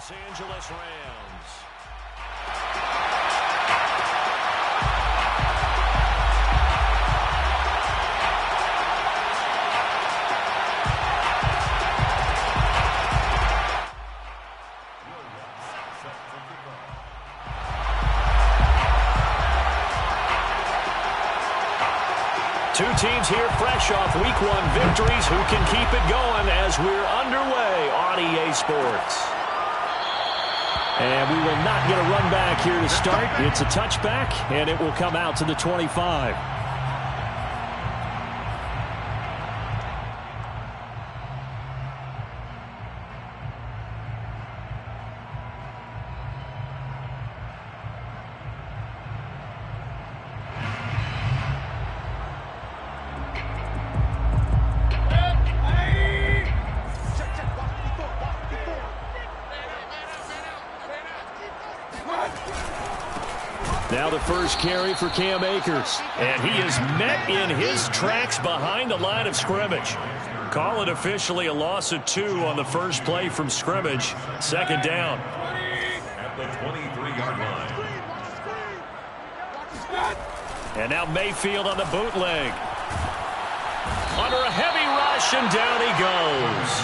Los Angeles Rams. Two teams here fresh off Week 1 victories. Who can keep it going as we're underway on EA Sports? And we will not get a run back here to start. It's a touchback, and it will come out to the 25. Now the first carry for Cam Akers. And he is met in his tracks behind the line of scrimmage. Call it officially a loss of 2 on the first play from scrimmage. Second down. At the 23-yard line. And now Mayfield on the bootleg. Under a heavy rush, and down he goes.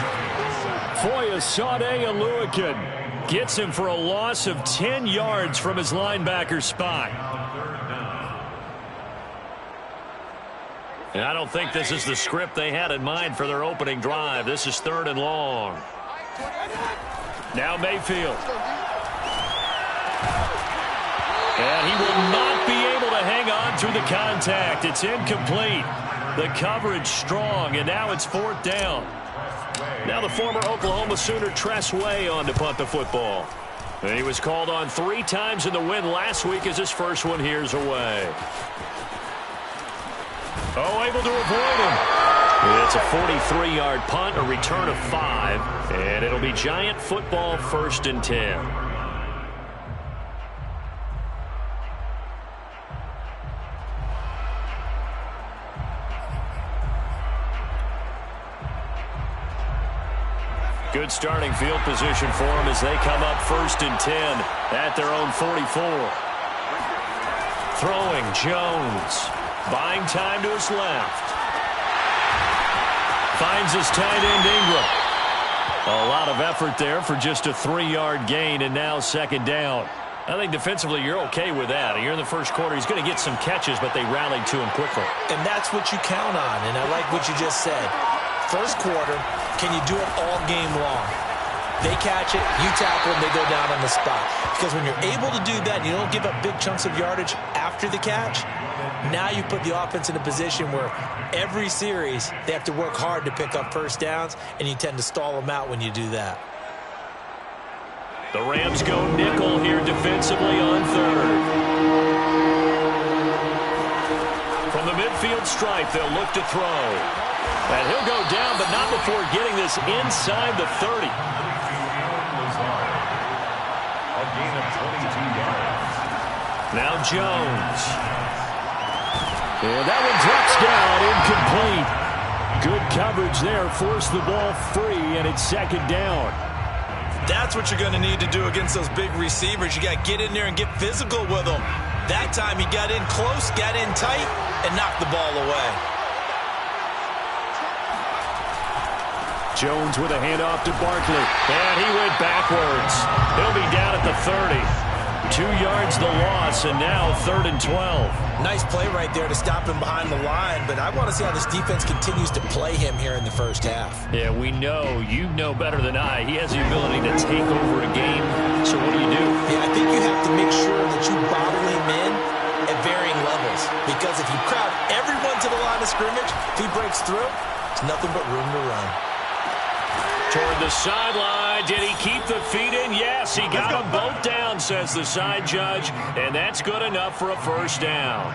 Foyesade Oluokun gets him for a loss of 10 yards from his linebacker spot. And I don't think this is the script they had in mind for their opening drive. This is 3rd and long. Now Mayfield. And he will not be able to hang on through the contact. It's incomplete. The coverage strong, and now it's 4th down. Now the former Oklahoma Sooner Tress Way on to punt the football. And he was called on 3 times in the win last week as his first one here's away. Oh, able to avoid him. It's a 43-yard punt, a return of 5, and it'll be Giant football 1st and 10. Good starting field position for them as they come up 1st and 10 at their own 44. Throwing Jones. Buying time to his left. Finds his tight end Ingram. A lot of effort there for just a 3-yard gain, and now 2nd down. I think defensively you're okay with that. You're in the first quarter. He's going to get some catches, but they rallied to him quickly. And that's what you count on, and I like what you just said. First quarter, can you do it all game long? They catch it, you tackle them, they go down on the spot. Because when you're able to do that, you don't give up big chunks of yardage after the catch, now you put the offense in a position where every series they have to work hard to pick up first downs, and you tend to stall them out when you do that. The Rams go nickel here defensively on 3rd. From the midfield stripe, they'll look to throw. And he'll go down, but not before getting this inside the 30. A gain of 22 yards. Now Jones. And that one drops down, incomplete. Good coverage there, forced the ball free, and it's 2nd down. That's what you're going to need to do against those big receivers. You got to get in there and get physical with them. That time he got in close, got in tight, and knocked the ball away. Jones with a handoff to Barkley. And he went backwards. He'll be down at the 30. 2 yards the loss, and now 3rd and 12. Nice play right there to stop him behind the line, but I want to see how this defense continues to play him here in the first half. Yeah, we know. You know better than I. He has the ability to take over a game. So what do you do? Yeah, I think you have to make sure that you bottle him in at varying levels. Because if you crowd everyone to the line of scrimmage, if he breaks through, it's nothing but room to run. Toward the sideline. Did he keep the feet in? Yes, he got them both down, says the side judge. And that's good enough for a first down.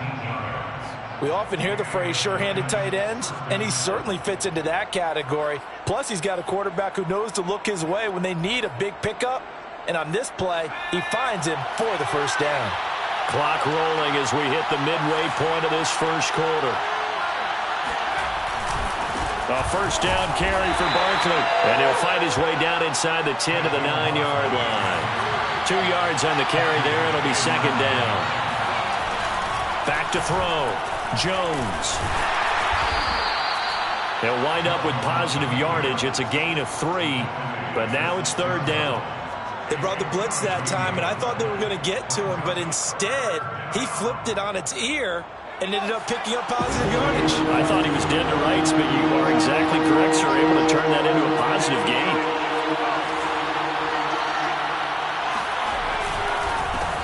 We often hear the phrase sure-handed tight ends, and he certainly fits into that category. Plus, he's got a quarterback who knows to look his way when they need a big pickup. And on this play, he finds him for the first down. Clock rolling as we hit the midway point of this first quarter. A first down carry for Barkley. And he'll fight his way down inside the 10 to the 9-yard line. 2 yards on the carry there. It'll be second down. Back to throw. Jones. He'll wind up with positive yardage. It's a gain of 3, but now it's third down. They brought the blitz that time, and I thought they were going to get to him, but instead, he flipped it on its ear and ended up picking up positive yardage. I thought he was dead to rights, but you are exactly correct, sir. Able to turn that into a positive gain.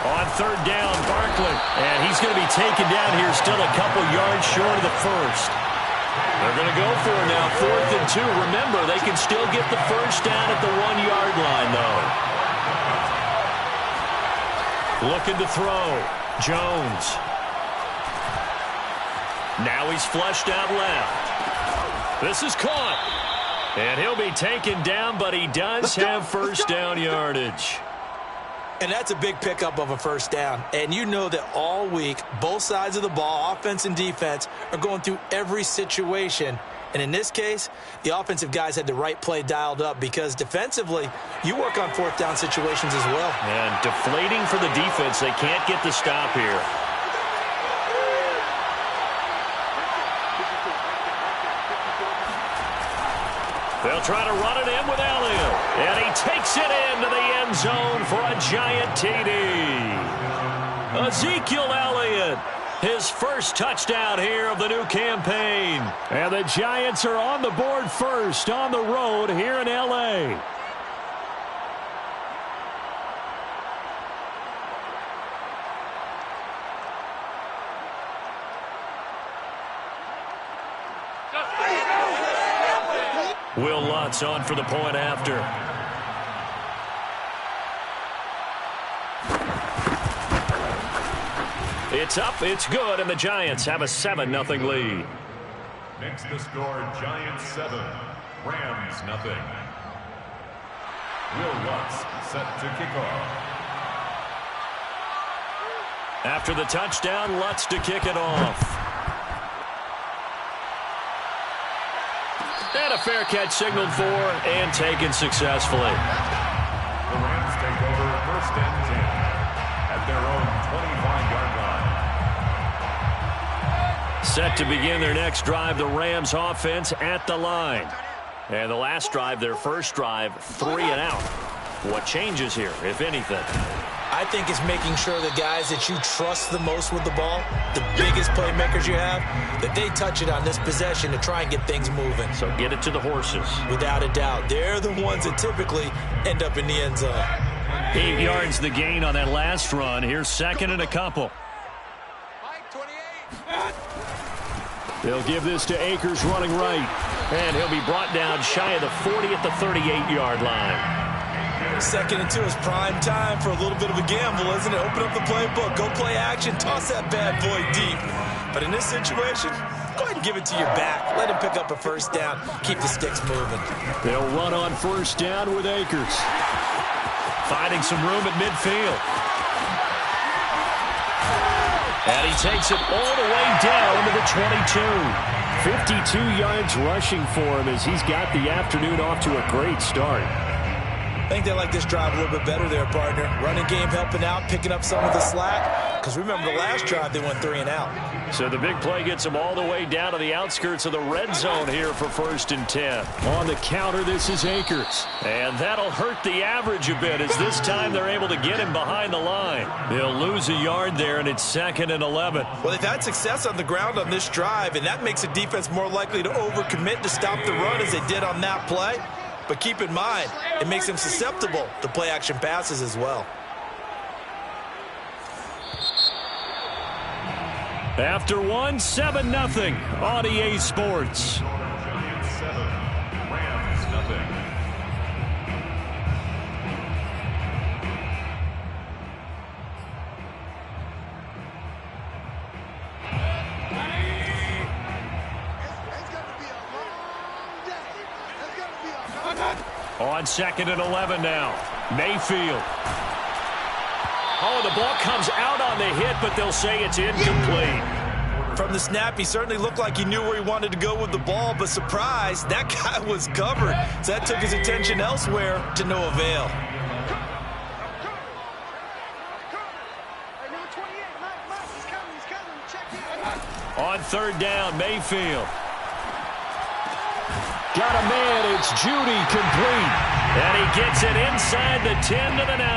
On third down, Barkley. And he's going to be taken down here, still a couple yards short of the first. They're going to go for it now, 4th and 2. Remember, they can still get the first down at the 1-yard line, though. Looking to throw. Jones. Now he's flushed out left. This is caught. And he'll be taken down, but he does have first down yardage. And that's a big pickup of a first down. And you know that all week, both sides of the ball, offense and defense, are going through every situation. And in this case, the offensive guys had the right play dialed up because defensively, you work on 4th down situations as well. And deflating for the defense. They can't get the stop here. They'll try to run it in with Elliott. And he takes it into the end zone for a giant TD. Ezekiel Elliott, his first touchdown here of the new campaign. And the Giants are on the board first on the road here in L.A. Will Lutz on for the point after. It's up, it's good, and the Giants have a 7-0 lead. Next to score, Giants 7, Rams 0. Will Lutz set to kick off. After the touchdown, Lutz to kick it off. And a fair catch signaled for and taken successfully. The Rams take over 1st and 10 at their own 25-yard line. Set to begin their next drive, the Rams offense at the line. And the last drive, their first drive, 3 and out. What changes here, if anything? I think it's making sure the guys that you trust the most with the ball, the biggest playmakers you have, that they touch it on this possession to try and get things moving. So get it to the horses. Without a doubt. They're the ones that typically end up in the end zone. 8 yards the gain on that last run. Here's 2nd and a couple. They'll give this to Akers running right. And he'll be brought down shy of the 40 at the 38-yard line. 2nd and 2 is prime time for a little bit of a gamble, isn't it? Open up the playbook, go play action, toss that bad boy deep. But in this situation, go ahead and give it to your back. Let him pick up a first down. Keep the sticks moving. They'll run on first down with Akers. Finding some room at midfield. And he takes it all the way down to the 22. 52 yards rushing for him as he's got the afternoon off to a great start. I think they like this drive a little bit better there, partner. Running game helping out, picking up some of the slack. Because remember, the last drive, they went 3 and out. So the big play gets them all the way down to the outskirts of the red zone here for 1st and 10. On the counter, this is Akers. And that'll hurt the average a bit as this time they're able to get him behind the line. They'll lose a yard there, and it's 2nd and 11. Well, they've had success on the ground on this drive, and that makes a defense more likely to overcommit to stop the run as they did on that play. But keep in mind, it makes them susceptible to play-action passes as well. After 1, 7-0 on EA Sports. Giants 7, Rams 0. On 2nd and 11 now. Mayfield. Oh, the ball comes out on the hit, but they'll say it's incomplete. From the snap, he certainly looked like he knew where he wanted to go with the ball, but surprise, that guy was covered. So that took his attention elsewhere to no avail. On third down, Mayfield. Got a man, it's Judy, complete. And he gets it inside the 10 to the 9.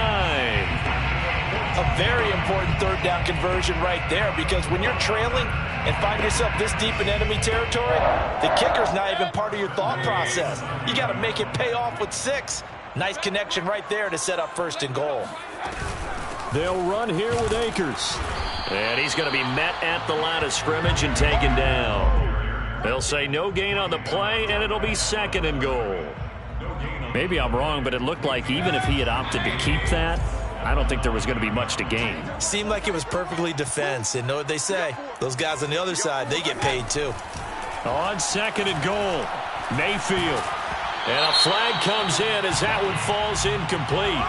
A very important third down conversion right there, because when you're trailing and find yourself this deep in enemy territory, the kicker's not even part of your thought process. You got to make it pay off with 6. Nice connection right there to set up first and goal. They'll run here with Akers. And he's going to be met at the line of scrimmage and taken down. They'll say no gain on the play, and it'll be second and goal. Maybe I'm wrong, but it looked like even if he had opted to keep that, I don't think there was going to be much to gain. Seemed like it was perfectly defense. And know what they say? Those guys on the other side, they get paid too. On second and goal, Mayfield. And a flag comes in as that one falls incomplete.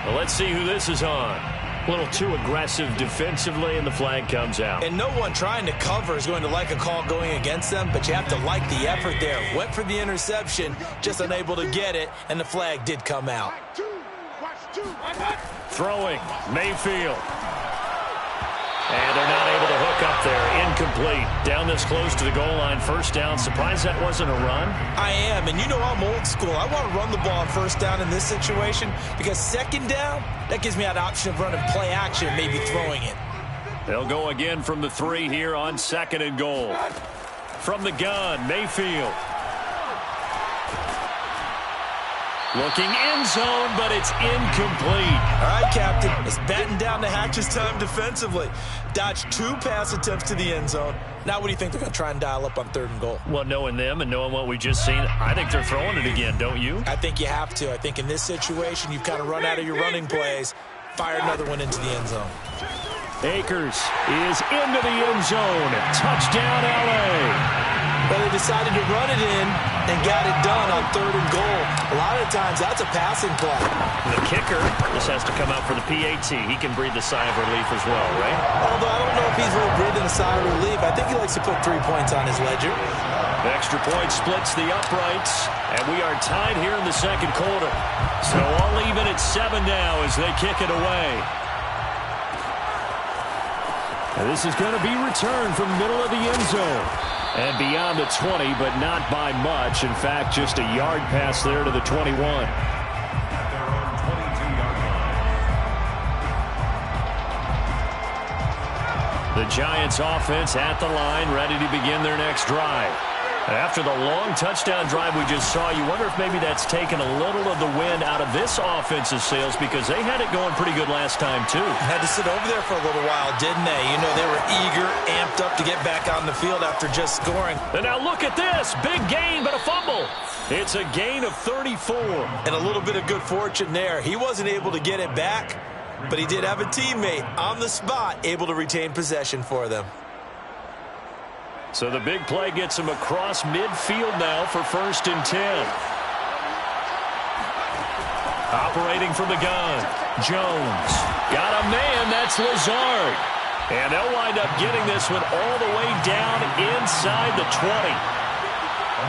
Well, let's see who this is on. A little too aggressive defensively, and the flag comes out. And no one trying to cover is going to like a call going against them, but you have to like the effort there. Went for the interception, just unable to get it, and the flag did come out. Throwing, Mayfield. And they're not able to hook up there. Incomplete. Down this close to the goal line. First down. Surprised that wasn't a run? I am, and you know I'm old school. I want to run the ball on first down in this situation because second down, that gives me that option of running play action and maybe throwing it. They'll go again from the 3 here on second and goal. From the gun, Mayfield. Looking end zone, but it's incomplete. All right, Captain. It's batting down the hatches time defensively. Dodged 2 pass attempts to the end zone. Now what do you think they're going to try and dial up on third and goal? Well, knowing them and knowing what we just seen, I think they're throwing it again, don't you? I think you have to. I think in this situation, you've kind of run out of your running plays. Fire another one into the end zone. Akers is into the end zone. Touchdown, L.A. Well, they decided to run it in and got it done on third and goal. A lot of times, that's a passing play. The kicker just has to come out for the PAT. He can breathe a sigh of relief as well, right? Although I don't know if he's really breathing a sigh of relief. I think he likes to put 3 points on his ledger. Extra point splits the uprights, and we are tied here in the second quarter. So all even at 7 now as they kick it away. And this is going to be returned from middle of the end zone. And beyond the 20, but not by much. In fact, just a yard pass there to the 21. The Giants offense at the line, ready to begin their next drive. After the long touchdown drive we just saw, you wonder if maybe that's taken a little of the wind out of this offensive sails because they had it going pretty good last time, too. Had to sit over there for a little while, didn't they? You know, they were eager, amped up to get back on the field after just scoring. And now look at this. Big gain, but a fumble. It's a gain of 34. And a little bit of good fortune there. He wasn't able to get it back, but he did have a teammate on the spot able to retain possession for them. So the big play gets him across midfield now for 1st and 10. Operating from the gun, Jones. Got a man, that's Lazard. And they'll wind up getting this one all the way down inside the 20. A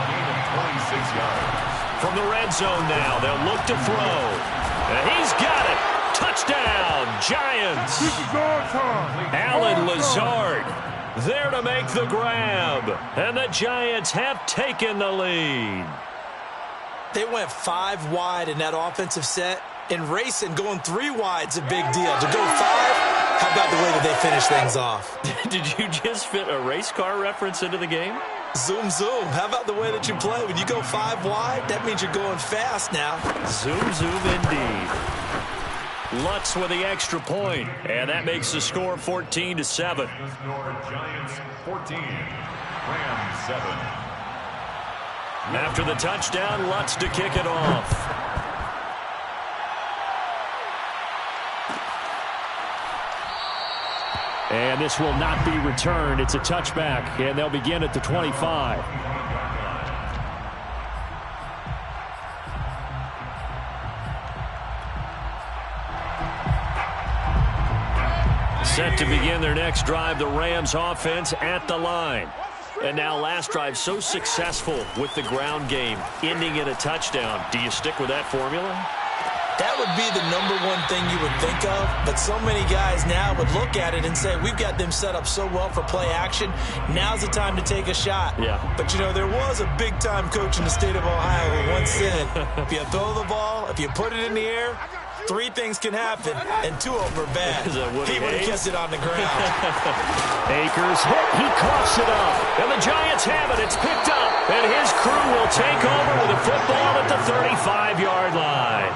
gain of 26 yards. From the red zone now, they'll look to throw. And he's got it. Touchdown, Giants. Alan Lazard there to make the grab. And the Giants have taken the lead. They went 5 wide in that offensive set. And racing, going 3 wide's a big deal. To go 5, how about the way that they finish things off? Did you just fit a race car reference into the game? Zoom, zoom. How about the way that you play? When you go 5 wide, that means you're going fast now. Zoom, zoom indeed. Lutz with the extra point, and that makes the score 14-7. Giants 14, Rams 7. After the touchdown, Lutz to kick it off. And this will not be returned. It's a touchback, and they'll begin at the 25. Set to begin their next drive, the Rams offense at the line. And now last drive so successful with the ground game, ending in a touchdown. Do you stick with that formula? That would be the number one thing you would think of, but so many guys now would look at it and say, we've got them set up so well for play action, now's the time to take a shot. Yeah. But, you know, there was a big-time coach in the state of Ohio who once said, if you throw the ball, if you put it in the air, 3 things can happen, and 2 of them are bad. He would have kept it on the ground. Akers hit. He coughs it up. And the Giants have it. It's picked up. And his crew will take over with a football at the 35-yard line.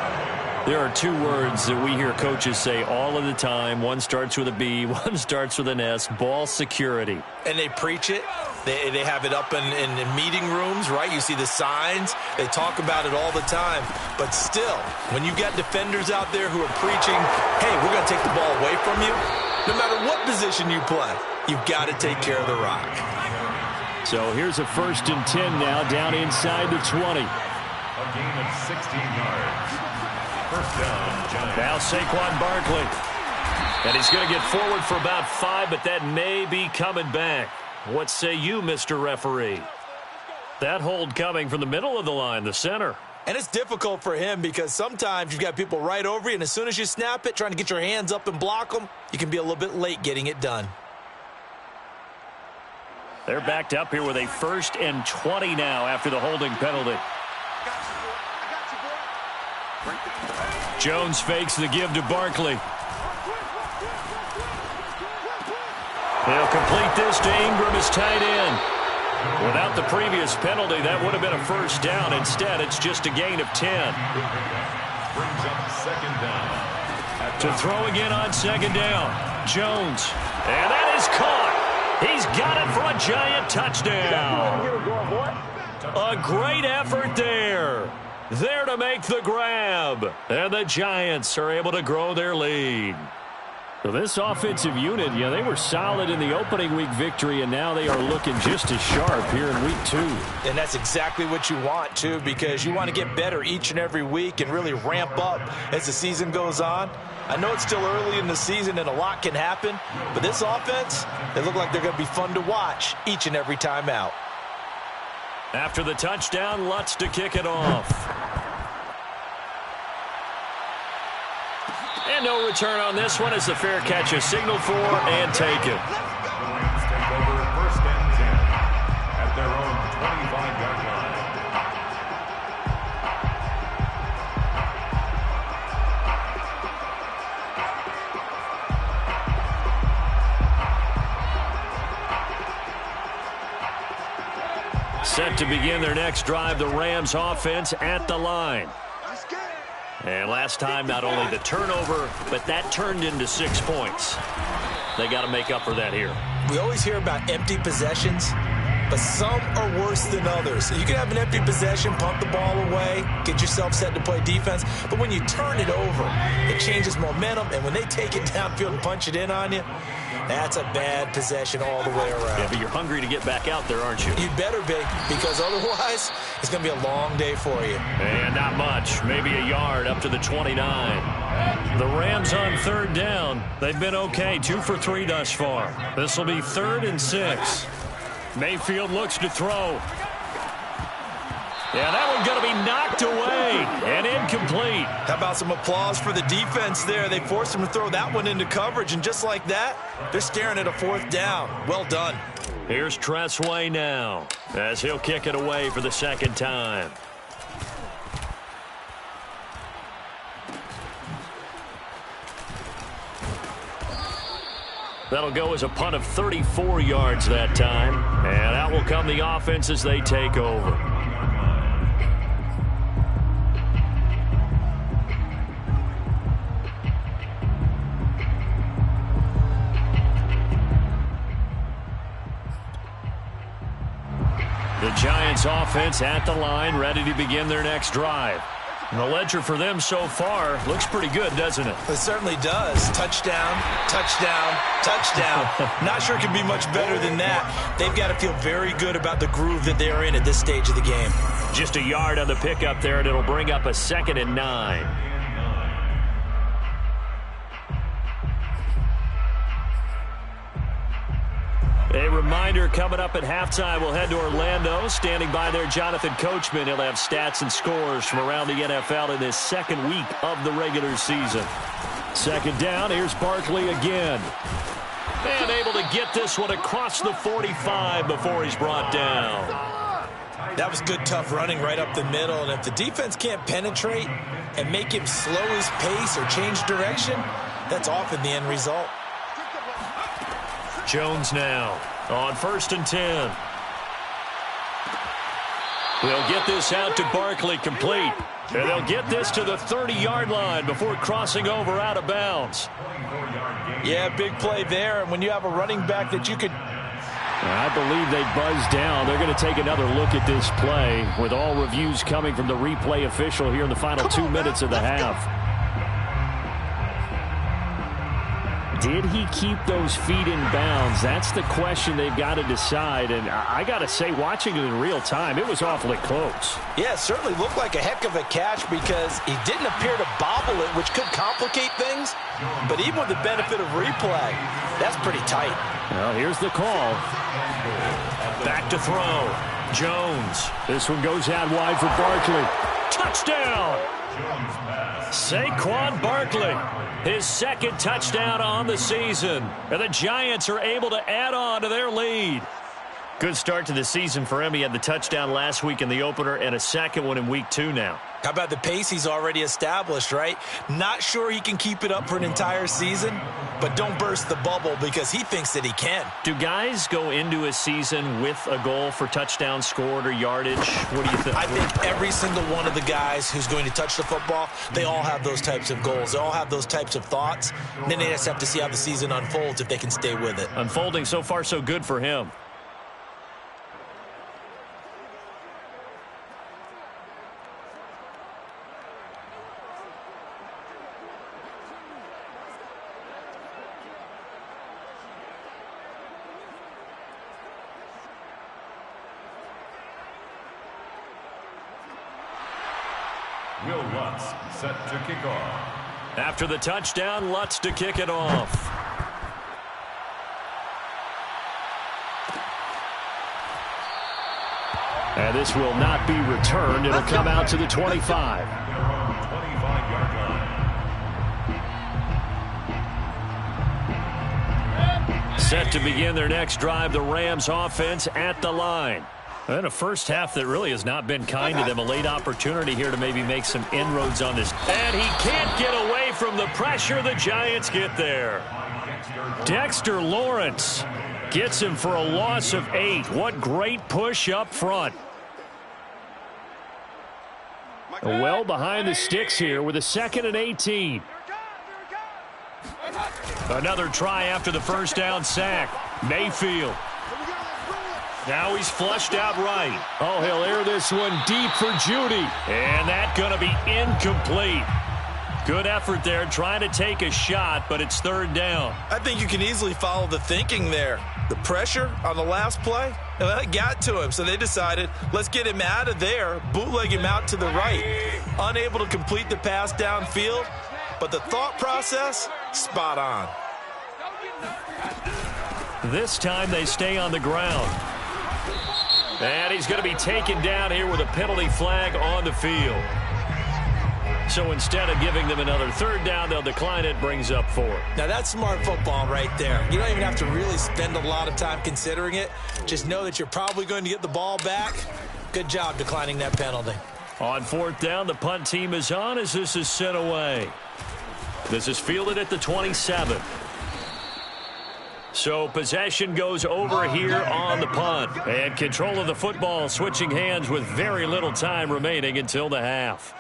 There are 2 words that we hear coaches say all of the time. One starts with a B, one starts with an S, ball security. And they preach it. They have it up in meeting rooms, right? You see the signs. They talk about it all the time. But still, when you've got defenders out there who are preaching, hey, we're going to take the ball away from you, no matter what position you play, you've got to take care of the rock. So here's a 1st and 10 now, down inside the 20. A gain of 16 yards. First down, Giants. Now Saquon Barkley. And he's going to get forward for about 5, but that may be coming back. What say you, Mr. Referee? That hold coming from the middle of the line, the center. And it's difficult for him because sometimes you've got people right over you, and as soon as you snap it, trying to get your hands up and block them, you can be a little bit late getting it done. They're backed up here with a 1st and 20 now after the holding penalty. Jones fakes the give to Barkley. He'll complete this to Ingram as tight end. Without the previous penalty, that would have been a 1st down. Instead, it's just a gain of 10. Brings up 2nd down. To throw again on 2nd down. Jones. And that is caught. He's got it for a Giant touchdown. A great effort there. There to make the grab. And the Giants are able to grow their lead. So this offensive unit, yeah, they were solid in the opening week victory, and now they are looking just as sharp here in week 2. And that's exactly what you want, too, because you want to get better each and every week and really ramp up as the season goes on. I know it's still early in the season and a lot can happen, but this offense, they look like they're going to be fun to watch each and every time out. After the touchdown, Lutz to kick it off. And no return on this one as the fair catch is signaled for and taken. The Rams take over 1st and 10 at their own 25-yard line. Set to begin their next drive, the Rams offense at the line. And last time, not only the turnover, but that turned into 6 points. They got to make up for that here. We always hear about empty possessions, but some are worse than others. So you can have an empty possession, pump the ball away, get yourself set to play defense, but when you turn it over, it changes momentum, and when they take it downfield and punch it in on you, that's a bad possession all the way around. Yeah, but you're hungry to get back out there, aren't you? You better be, because otherwise it's going to be a long day for you. And not much, maybe a yard up to the 29. The Rams on 3rd down. They've been okay, 2 for 3 thus far. This will be 3rd and 6. Mayfield looks to throw. Yeah, that one's going to be knocked away and incomplete. How about some applause for the defense there? They forced him to throw that one into coverage, and just like that, they're staring at a 4th down. Well done. Here's Tressway now as he'll kick it away for the 2nd time. That'll go as a punt of 34 yards that time. And out will come the offense as they take over. The Giants offense at the line, ready to begin their next drive. And the ledger for them so far looks pretty good, doesn't it? It certainly does. Touchdown, touchdown, touchdown. Not sure it can be much better than that. They've got to feel very good about the groove that they're in at this stage of the game. Just a yard on the pickup there, and it'll bring up a 2nd and 9. reminder, coming up at halftime, we'll head to Orlando. Standing by there, Jonathan Coachman. He'll have stats and scores from around the NFL in this second week of the regular season. Second down, here's Barkley again. And able to get this one across the 45 before he's brought down. That was good, tough running right up the middle. And if the defense can't penetrate and make him slow his pace or change direction, that's often the end result. Jones now on 1st and 10. They'll get this out to Barkley, complete. And they'll get this to the 30-yard line before crossing over out of bounds. Yeah, big play there. And when you have a running back that you could... I believe they buzzed down. They're going to take another look at this play with all reviews coming from the replay official here in the final 2 minutes of the half. Did he keep those feet in bounds? That's the question they've got to decide. And I got to say, watching it in real time, it was awfully close. Yeah, it certainly looked like a heck of a catch because he didn't appear to bobble it, which could complicate things. But even with the benefit of replay, that's pretty tight. Well, here's the call. Back to throw. Jones. This one goes out wide for Barkley. Touchdown! Saquon Barkley. His second touchdown on the season. And the Giants are able to add on to their lead. Good start to the season for him. He had the touchdown last week in the opener and a second one in week 2 now. How about the pace he's already established, right? Not sure he can keep it up for an entire season, but don't burst the bubble because he thinks that he can. Do guys go into a season with a goal for touchdown scored or yardage? What do you think? I think every single one of the guys who's going to touch the football, they all have those types of goals. They all have those types of thoughts. And then they just have to see how the season unfolds if they can stay with it. Unfolding so far so good for him. Will Lutz set to kick off. After the touchdown, Lutz to kick it off. And this will not be returned. It'll come out to the 25. 25-yard line. Set to begin their next drive, the Rams offense at the line. And a first half that really has not been kind to them. A late opportunity here to maybe make some inroads on this. And he can't get away from the pressure. The Giants get there. Dexter Lawrence gets him for a loss of 8. What great push up front. Well behind the sticks here with a 2nd and 18. Another try after the first down sack. Mayfield. Now he's flushed out right. Oh, he'll air this one deep for Judy. And that's going to be incomplete. Good effort there trying to take a shot, but it's 3rd down. I think you can easily follow the thinking there. The pressure on the last play, it got to him, so they decided, let's get him out of there, bootleg him out to the right. Unable to complete the pass downfield, but the thought process, spot on. This time they stay on the ground. And he's going to be taken down here with a penalty flag on the field. So instead of giving them another 3rd down, they'll decline it, brings up 4. Now that's smart football right there. You don't even have to really spend a lot of time considering it. Just know that you're probably going to get the ball back. Good job declining that penalty. On 4th down, the punt team is on as this is sent away. This is fielded at the 27. So possession goes over here on the punt. And control of the football switching hands with very little time remaining until the half.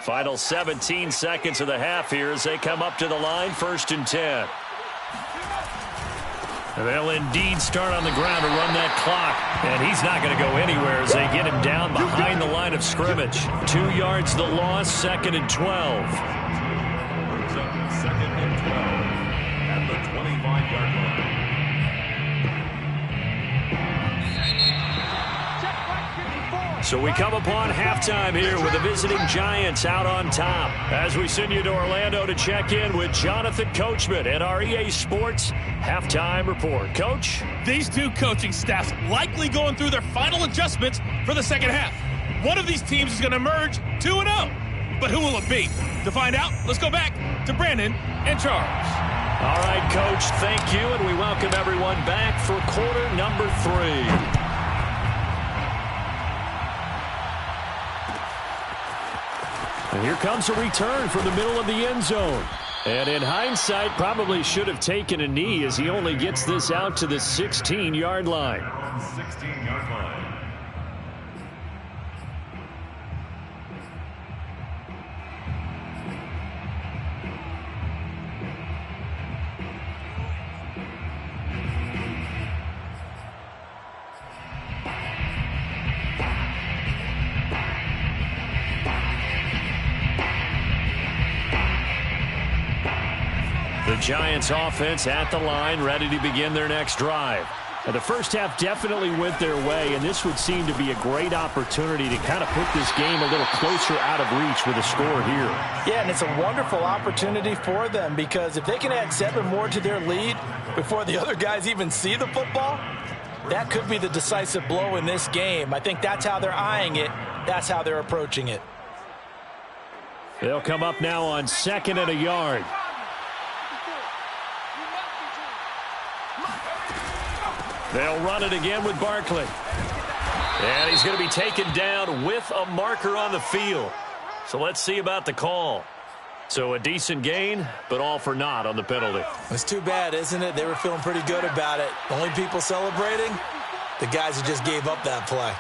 Final 17 seconds of the half here as they come up to the line, 1st and 10. They'll indeed start on the ground to run that clock. And he's not going to go anywhere as they get him down behind the line of scrimmage. 2 yards the loss, 2nd and 12. Brings up 2nd and 12 at the 25-yard line. So we come upon halftime here with the visiting Giants out on top. As we send you to Orlando to check in with Jonathan Coachman at our EA Sports Halftime Report. Coach? These two coaching staffs likely going through their final adjustments for the second half. One of these teams is going to emerge 2-0. But who will it be? To find out, let's go back to Brandon and Charles. All right, Coach, thank you, and we welcome everyone back for quarter number 3. And here comes a return from the middle of the end zone. And in hindsight, probably should have taken a knee as he only gets this out to the 16-yard line. 16-yard line. The Giants offense at the line, ready to begin their next drive. Now, the first half definitely went their way, and this would seem to be a great opportunity to kind of put this game a little closer out of reach with a score here. Yeah, and it's a wonderful opportunity for them because if they can add 7 more to their lead before the other guys even see the football, that could be the decisive blow in this game. I think that's how they're eyeing it. That's how they're approaching it. They'll come up now on 2nd and a yard. They'll run it again with Barkley. And he's going to be taken down with a marker on the field. So let's see about the call. So a decent gain, but all for naught on the penalty. It's too bad, isn't it? They were feeling pretty good about it. Only people celebrating, the guys who just gave up that play.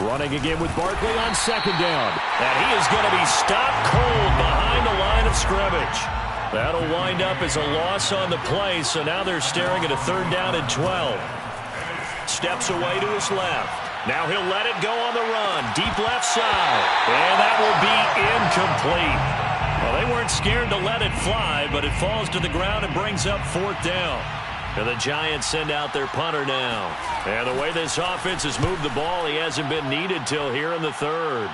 Running again with Barkley on 2nd down. And he is going to be stopped cold behind the line of scrimmage. That'll wind up as a loss on the play, so now they're staring at a 3rd down and 12. Steps away to his left. Now he'll let it go on the run. Deep left side. And that will be incomplete. Well, they weren't scared to let it fly, but it falls to the ground and brings up 4th down. And the Giants send out their punter now. And the way this offense has moved the ball, he hasn't been needed till here in the 3rd.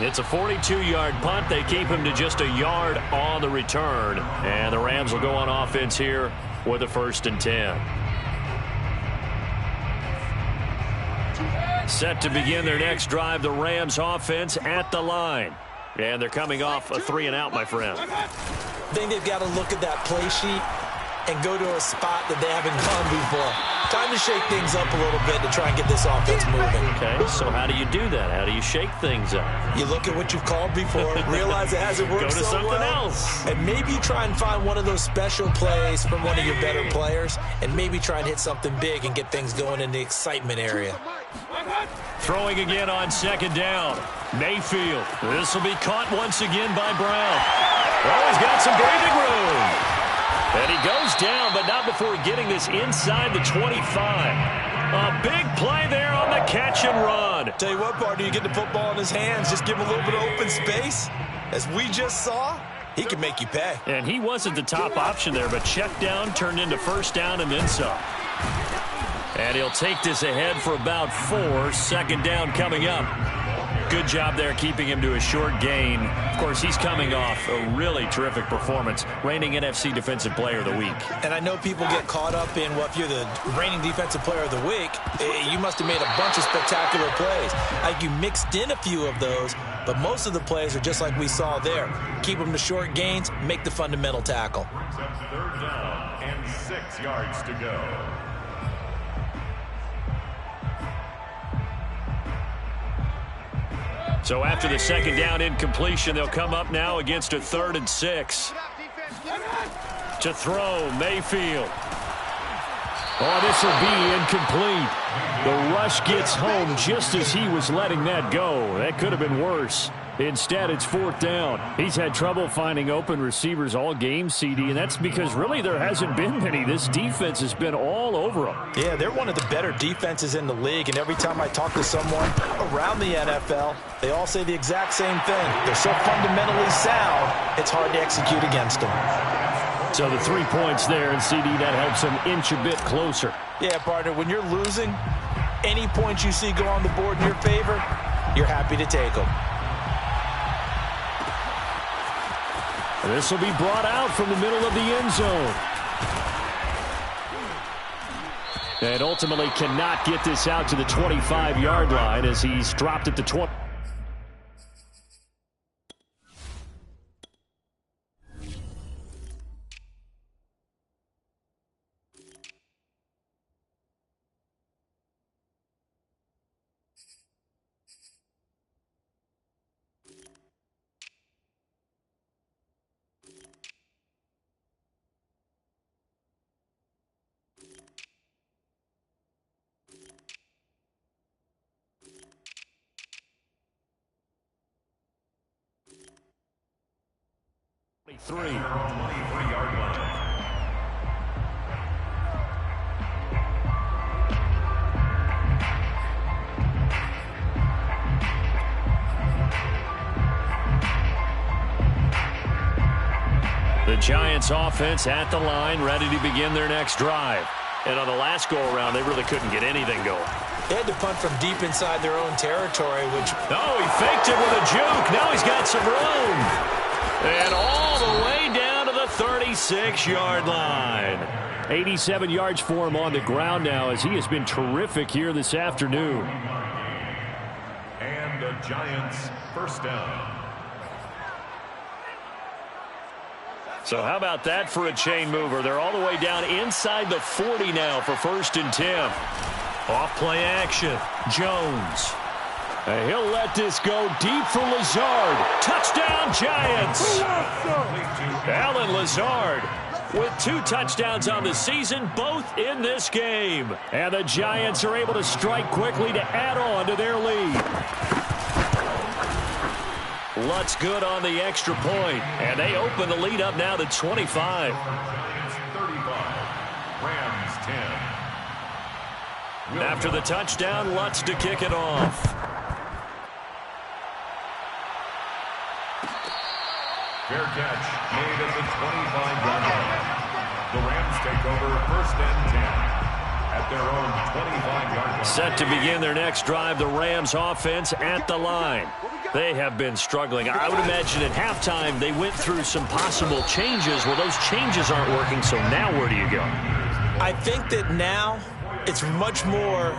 It's a 42-yard punt. They keep him to just a yard on the return. And the Rams will go on offense here with a 1st and 10. Set to begin their next drive, the Rams offense at the line. And thee coming off a 3-and-out, my friend. I think they've got to look at that play sheet and go to a spot that they haven't gone before. Time to shake things up a little bit to try and get this offense moving. Okay, so how do you do that? How do you shake things up? You look at what you've called before, realize it hasn't worked Go to so something well, else. and maybe try and find one of those special plays from one of your better players, and maybe try and hit something big and get things going in the excitement area. Throwing again on 2nd down. Mayfield. This will be caught once again by Brown. Oh, he's got some breathing room. And he goes down, but not before getting this inside the 25. A big play there on the catch and run. Tell you what, partner, you get the football in his hands, just give him a little bit of open space. As we just saw, he can make you pay. And he wasn't the top option there, but check down turned into 1st down and then some. And he'll take this ahead for about 4. 2nd down coming up. Good job there keeping him to a short gain. Of course, he's coming off a really terrific performance, reigning NFC Defensive Player of the Week. And I know people get caught up in, well, if you're the reigning Defensive Player of the Week, you must have made a bunch of spectacular plays. Like you mixed in a few of those, but most of the plays are just like we saw there. Keep them to short gains, make the fundamental tackle. 3rd down and 6 yards to go. So after the 2nd down incompletion, they'll come up now against a 3rd and 6. To throw, Mayfield. Oh, this will be incomplete. The rush gets home just as he was letting that go. That could have been worse. Instead, it's 4th down. He's had trouble finding open receivers all game, CD, and that's because really there hasn't been many. This defense has been all over them. Yeah, they're one of the better defenses in the league, and every time I talk to someone around the NFL, they all say the exact same thing. They're so fundamentally sound, it's hard to execute against them. So the 3 points there, and CD, that helps them inch a bit closer. Yeah, partner, when you're losing, any points you see go on the board in your favor, you're happy to take them. This will be brought out from the middle of the end zone. And ultimately cannot get this out to the 25-yard line as he's dropped it to 20. Three. The Giants offense at the line, ready to begin their next drive. And on the last go-around, they really couldn't get anything going. They had to punt from deep inside their own territory, which... Oh, he faked it with a juke. Now he's got some room. And all the way down to the 36-yard line. 87 yards for him on the ground now as he has been terrific here this afternoon. And the Giants first down. So how about that for a chain mover? They're all the way down inside the 40 now for 1st and 10. Off play action. Jones. And he'll let this go deep for Lazard. Touchdown, Giants. Allen Lazard with 2 touchdowns on the season, both in this game. And the Giants are able to strike quickly to add on to their lead. Lutz good on the extra point. And they open the lead up now to 25. 35. Rams 10. After the touchdown, Lutz to kick it off. Fair catch made at the 25-yard line. The Rams take over 1st and 10 at their own 25-yard line. Set to begin their next drive, the Rams offense at the line. They have been struggling. I would imagine at halftime they went through some possible changes. Well, those changes aren't working, so now where do you go? I think that now it's much more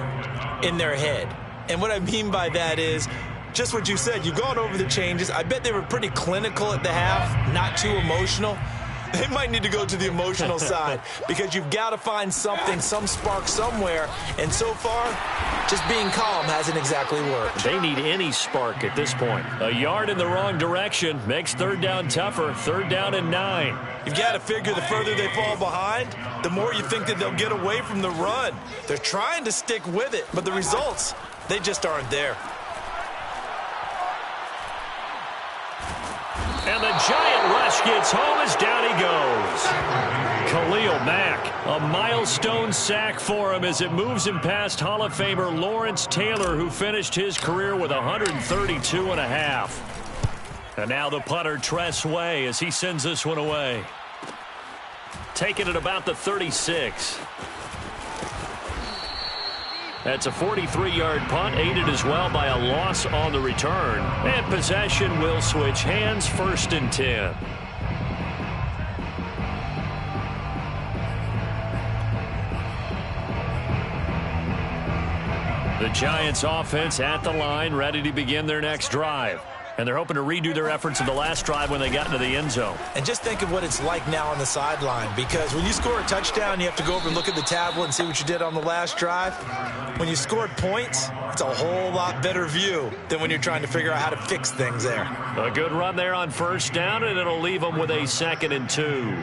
in their head. And what I mean by that is just what you said. You've gone over the changes. I bet they were pretty clinical at the half, not too emotional. They might need to go to the emotional side because you've got to find something, some spark somewhere. And so far, just being calm hasn't exactly worked. They need any spark at this point. A yard in the wrong direction makes 3rd down tougher. 3rd down and 9. You've got to figure the further they fall behind, the more you think that they'll get away from the run. They're trying to stick with it, but the results, they just aren't there. And the giant rush gets home as down he goes. Khalil Mack, a milestone sack for him as it moves him past Hall of Famer Lawrence Taylor, who finished his career with 132.5. And now the punter, Tress Way, as he sends this one away. Taking it about the 36. That's a 43-yard punt, aided as well by a loss on the return. And possession will switch hands, 1st and 10. The Giants offense at the line, ready to begin their next drive. And they're hoping to redo their efforts in the last drive when they got into the end zone. And just think of what it's like now on the sideline, because when you score a touchdown, you have to go over and look at the tablet and see what you did on the last drive. When you scored points, it's a whole lot better view than when you're trying to figure out how to fix things there. A good run there on 1st down, and it'll leave them with a 2nd and 2.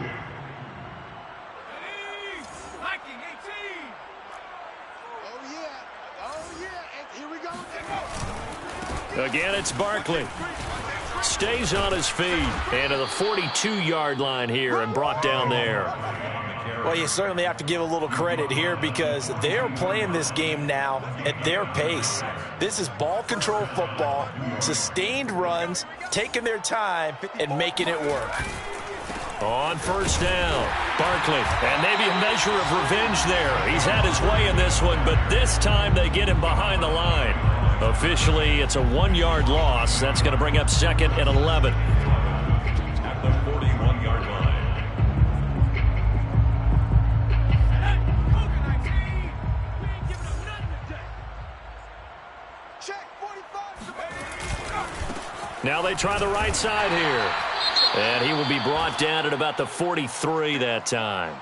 Again, it's Barkley. Stays on his feet. And to the 42-yard line here and brought down there. Well, you certainly have to give a little credit here because they're playing this game now at their pace. This is ball control football, sustained runs, taking their time, and making it work. On first down, Barkley. And maybe a measure of revenge there. He's had his way in this one, but this time they get him behind the line. Officially, it's a 1-yard loss. That's going to bring up second and 11. At the 41-yard line. Now they try the right side here. And he will be brought down at about the 43 that time.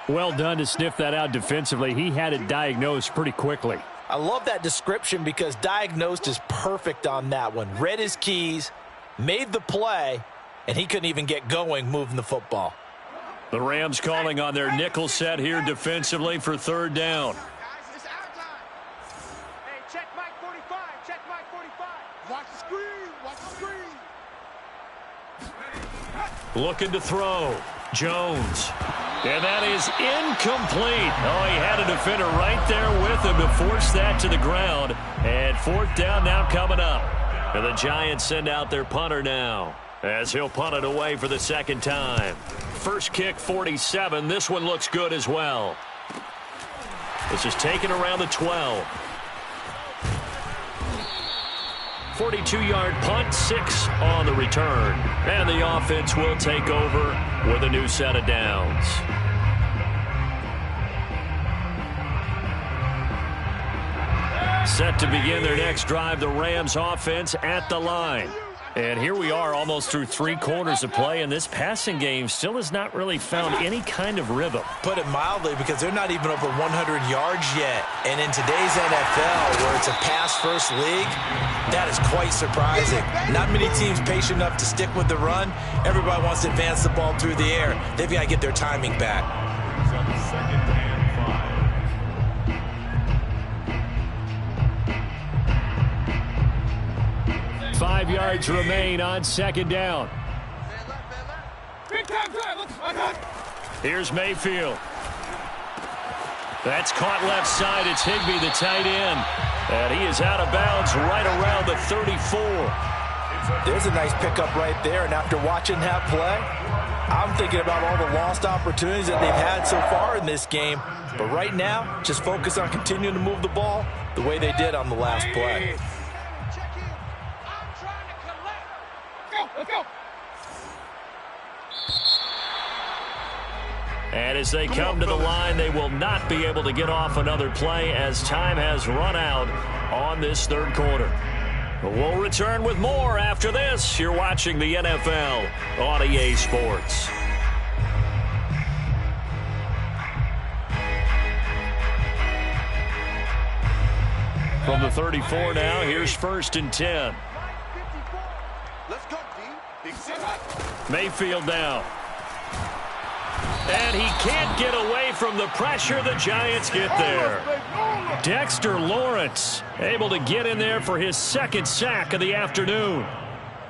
Well done to sniff that out defensively. He had it diagnosed pretty quickly. I love that description because diagnosed is perfect on that one. Read his keys, made the play, and he couldn't even get going moving the football. The Rams calling on their nickel set here defensively for third down. Check Mike 45. Check Mike 45. Watch the screen. Watch the screen. Looking to throw. Jones. And that is incomplete. Oh, he had a defender right there with him to force that to the ground. And fourth down now coming up. And the Giants send out their punter now, as he'll punt it away for the second time. First kick, 47. This one looks good as well. This is taken around the 12. 42-yard punt, 6 on the return. And the offense will take over with a new set of downs. Set to begin their next drive, the Rams offense at the line. And here we are almost through 3 quarters of play, and this passing game still has not really found any kind of rhythm. Put it mildly, because they're not even over 100 yards yet. And in today's NFL, where it's a pass-first league, that is quite surprising. Not many teams patient enough to stick with the run. Everybody wants to advance the ball through the air. They've got to get their timing back. It's on second and 5 yards remain on second down. Here's Mayfield. That's caught left side. It's Higbee, the tight end. And he is out of bounds right around the 34. There's a nice pickup right there. And after watching that play, I'm thinking about all the lost opportunities that they've had so far in this game. But right now, just focus on continuing to move the ball the way they did on the last play. And as they come to the line, they will not be able to get off another play as time has run out on this third quarter. We'll return with more after this. You're watching the NFL on EA Sports. From the 34 now, here's first and 10. Let's go, D. Big city. Mayfield now. And he can't get away from the pressure. The Giants get there. Dexter Lawrence able to get in there for his second sack of the afternoon.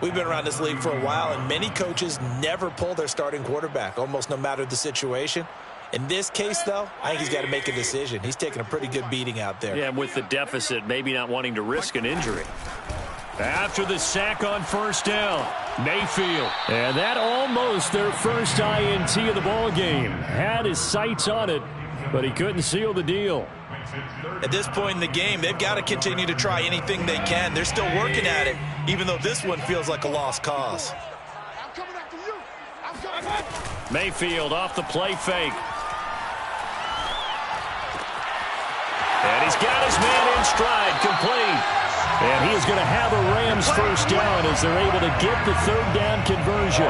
We've been around this league for a while, and many coaches never pull their starting quarterback, almost no matter the situation. In this case, though, I think he's got to make a decision. He's taking a pretty good beating out there. Yeah, with the deficit, maybe not wanting to risk an injury. After the sack on first down, Mayfield. And that almost their first INT of the ball game. Had his sights on it, but he couldn't seal the deal. At this point in the game, they've got to continue to try anything they can. They're still working at it, even though this one feels like a lost cause. I'm coming after you. I'm coming after you. Mayfield off the play fake. And he's got his man in stride, complete. And he is going to have a Rams first down as they're able to get the third down conversion.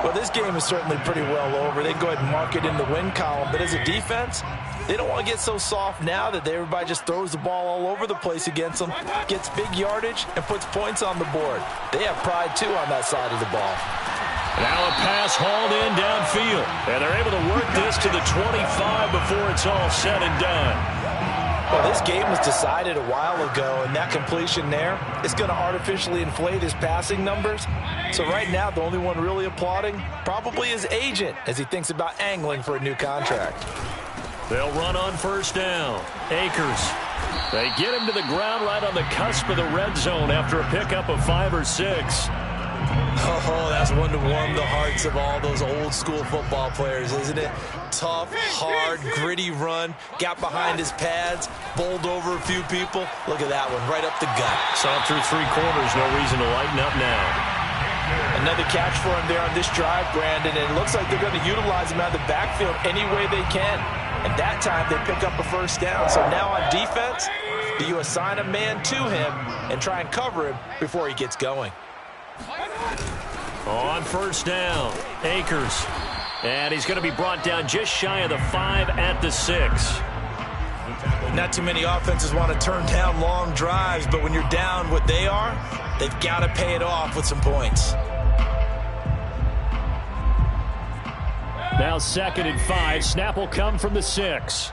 Well, this game is certainly pretty well over. They go ahead and mark it in the win column. But as a defense, they don't want to get so soft now that everybody just throws the ball all over the place against them, gets big yardage, and puts points on the board. They have pride, too, on that side of the ball. Now a pass hauled in downfield. And they're able to work this to the 25 before it's all said and done. Well, this game was decided a while ago, and that completion there is going to artificially inflate his passing numbers. So right now, the only one really applauding probably his agent as he thinks about angling for a new contract. They'll run on first down. Akers. They get him to the ground right on the cusp of the red zone after a pickup of 5 or 6. Oh, that's one to warm the hearts of all those old school football players, isn't it? Tough, hard, gritty run, got behind his pads, bowled over a few people. Look at that one, right up the gut. Saw him through 3 quarters, no reason to lighten up now. Another catch for him there on this drive, Brandon, and it looks like they're going to utilize him out of the backfield any way they can. And that time they pick up a first down. So now on defense, do you assign a man to him and try and cover him before he gets going? On first down, Akers. And he's going to be brought down just shy of the 5 at the 6. Not too many offenses want to turn down long drives, but when you're down what they are, they've got to pay it off with some points. Now 2nd and 5. Snap will come from the 6.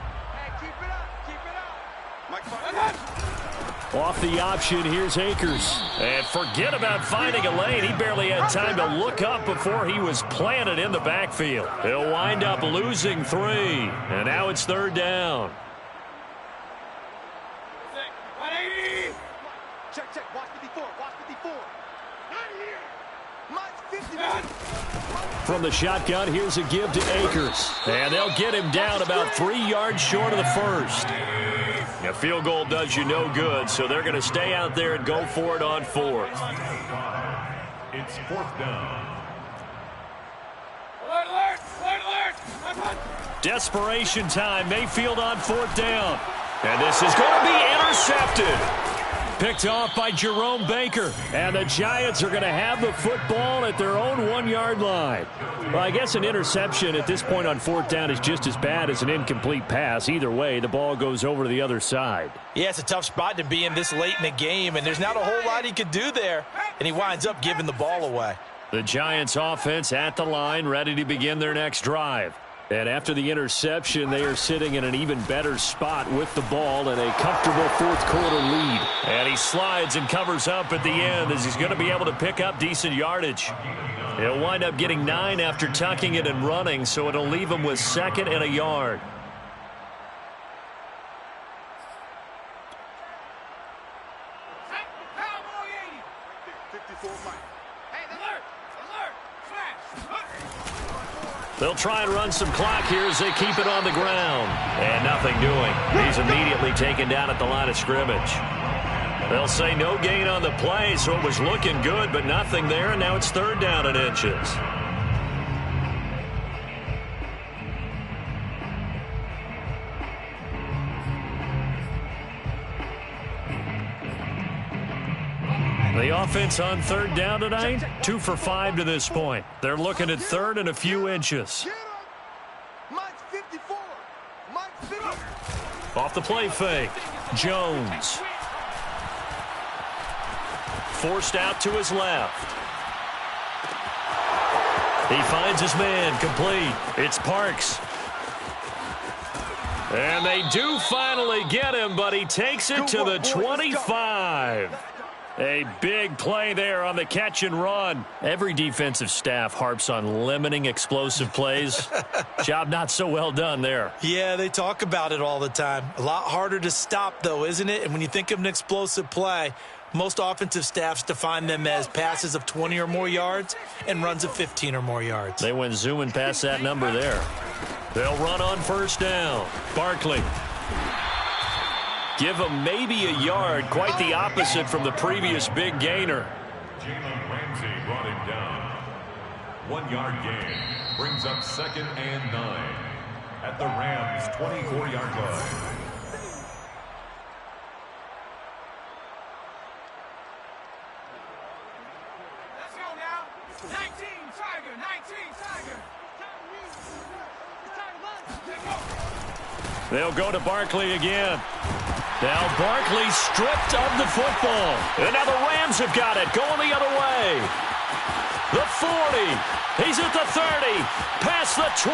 Off the option, here's Akers. And forget about finding a lane. He barely had time to look up before he was planted in the backfield. He'll wind up losing 3. And now it's 3rd down. Check, check. Watch 54. Watch 54. Not here. Mine's 50. From the shotgun, here's a give to Akers. And they'll get him down about 3 yards short of the first. A field goal does you no good, so they're going to stay out there and go for it on 4th. It's 4th down. Alert, alert, alert. Desperation time. Mayfield on 4th down. And this is going to be intercepted. Picked off by Jerome Baker. And the Giants are going to have the football at their own 1-yard line. Well, I guess an interception at this point on 4th down is just as bad as an incomplete pass. Either way, the ball goes over to the other side. Yeah, it's a tough spot to be in this late in the game, and there's not a whole lot he could do there, and he winds up giving the ball away. The Giants offense at the line, ready to begin their next drive. And after the interception, they are sitting in an even better spot with the ball and a comfortable 4th quarter lead. And he slides and covers up at the end as he's going to be able to pick up decent yardage. He'll wind up getting 9 after tucking it and running, so it'll leave him with 2nd and a yard. They'll try and run some clock here as they keep it on the ground. And nothing doing. He's immediately taken down at the line of scrimmage. They'll say no gain on the play, so it was looking good, but nothing there, and now it's 3rd down and inches. The offense on 3rd down tonight, 2 for 5 to this point. They're looking at 3rd and a few inches. Mine's 54. Mine's 50. Off the play fake, Jones. Forced out to his left. He finds his man, complete. It's Parks. And they do finally get him, but he takes it to the 25. A big play there on the catch and run. Every defensive staff harps on limiting explosive plays. Job not so well done there. Yeah, they talk about it all the time. A lot harder to stop, though, isn't it? And when you think of an explosive play, most offensive staffs define them as passes of 20 or more yards and runs of 15 or more yards. They went zooming past that number there. They'll run on 1st down. Barkley. Give him maybe a yard, quite the opposite from the previous big gainer. Jalen Ramsey brought him down. 1-yard gain brings up 2nd and 9 at the Rams' 24-yard line. Let's go now. 19 Tiger, 19 Tiger. They'll go to Barkley again. Now Barkley stripped of the football. And now the Rams have got it, going the other way. The 40. He's at the 30. Past the 20.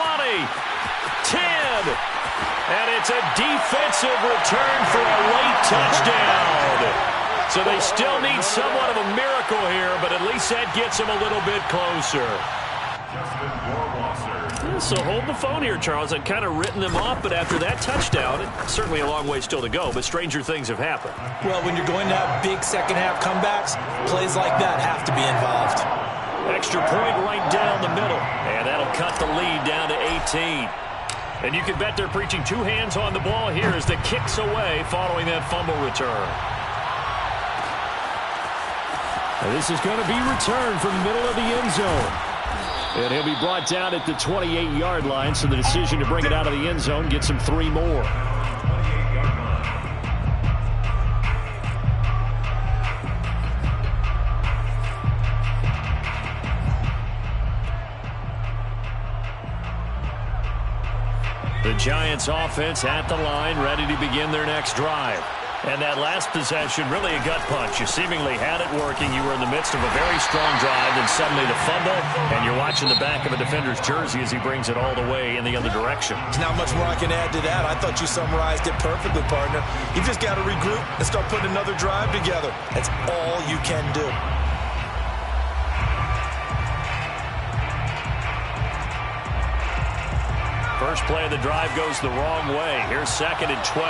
10. And it's a defensive return for a late touchdown. So they still need somewhat of a miracle here, but at least that gets them a little bit closer. Justin Rohrwasser. So hold the phone here, Charles. I'd kind of written them off, but after that touchdown, it's certainly a long way still to go, but stranger things have happened. Well, when you're going to have big second-half comebacks, plays like that have to be involved. Extra point right down the middle. And that'll cut the lead down to 18. And you can bet they're preaching two hands on the ball here as the kick's away following that fumble return. And this is going to be returned from the middle of the end zone. And he'll be brought down at the 28-yard line, so the decision to bring it out of the end zone gets him 3 more. The Giants offense at the line, ready to begin their next drive. And that last possession, really a gut punch. You seemingly had it working. You were in the midst of a very strong drive, then suddenly the fumble, and you're watching the back of a defender's jersey as he brings it all the way in the other direction. There's not much more I can add to that. I thought you summarized it perfectly, partner. You've just got to regroup and start putting another drive together. That's all you can do. First play of the drive goes the wrong way. Here's 2nd and 12.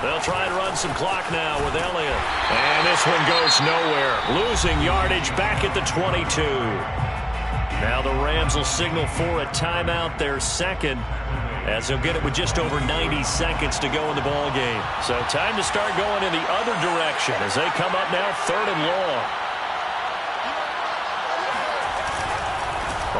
They'll try and run some clock now with Elliott. And this one goes nowhere. Losing yardage back at the 22. Now the Rams will signal for a timeout, their second, as they'll get it with just over 90 seconds to go in the ball game. So time to start going in the other direction as they come up now 3rd and long.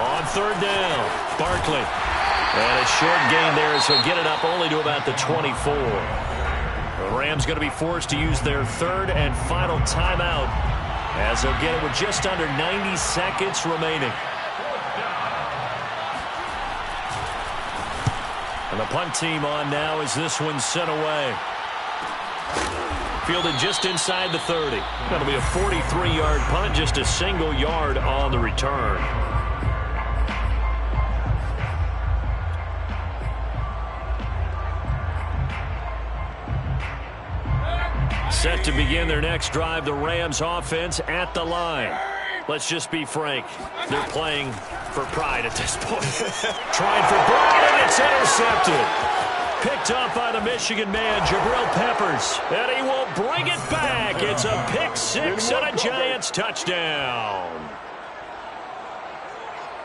On 3rd down, Barkley. And a short gain there as he'll get it up only to about the 24. The Rams going to be forced to use their 3rd and final timeout as they'll get it with just under 90 seconds remaining. And the punt team on now as this one's sent away. Fielded just inside the 30. That'll be a 43-yard punt, just a single yard on the return. Set to begin their next drive, the Rams offense at the line. Let's just be frank. They're playing for pride at this point. Trying for Brown, and it's intercepted. Picked up by the Michigan man, Jabril Peppers. And he will bring it back. It's a pick six and a Giants touchdown.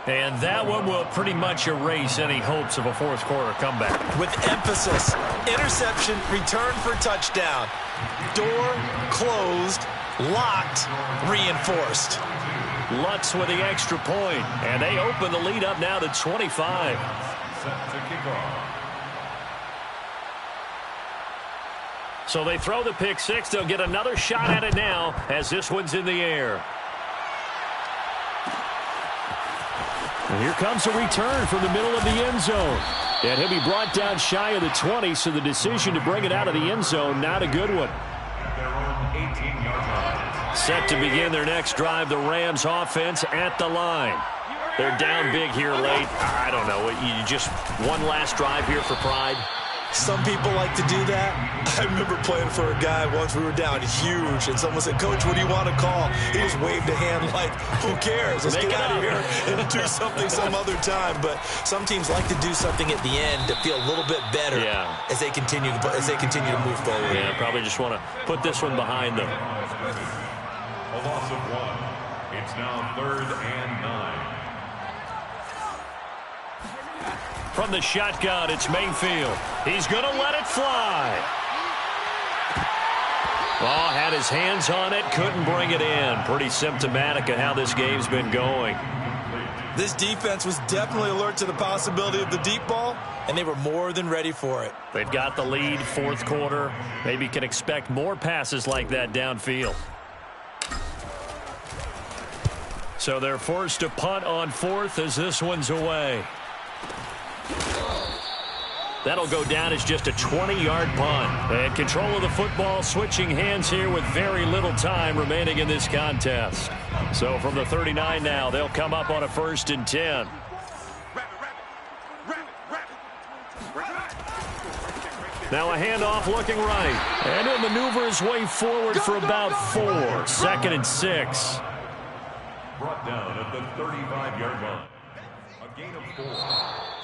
And that one will pretty much erase any hopes of a fourth quarter comeback. With emphasis, interception, return for touchdown. Door closed, locked, reinforced. Lutz with the extra point, and they open the lead up now to 25. Set to kick off. So they throw the pick six. They'll get another shot at it now as this one's in the air. And here comes a return from the middle of the end zone. And he'll be brought down shy of the 20, so the decision to bring it out of the end zone, not a good one. Their own 18-yard line. Set to begin their next drive, the Rams offense at the line. They're down big here late. I don't know. You just one last drive here for pride. Some people like to do that. I remember playing for a guy once. We were down huge, and someone said, "Coach, what do you want to call?" He just waved a hand like, "Who cares? Let's get out of here and do something some other time." But some teams like to do something at the end to feel a little bit better as they continue to move forward. Yeah, probably just want to put this one behind them. A loss of 1. It's now 3rd and 9. From the shotgun, it's Mayfield. He's going to let it fly. Oh, had his hands on it, couldn't bring it in. Pretty symptomatic of how this game's been going. This defense was definitely alert to the possibility of the deep ball, and they were more than ready for it. They've got the lead, fourth quarter. Maybe can expect more passes like that downfield. So they're forced to punt on 4th as this one's away. That'll go down as just a 20-yard punt. And control of the football, switching hands here with very little time remaining in this contest. So from the 39 now, they'll come up on a 1st and 10. Now a handoff looking right. And he'll maneuver his way forward for about 4. 2nd and 6. Brought down at the 35-yard line. A gain of 4.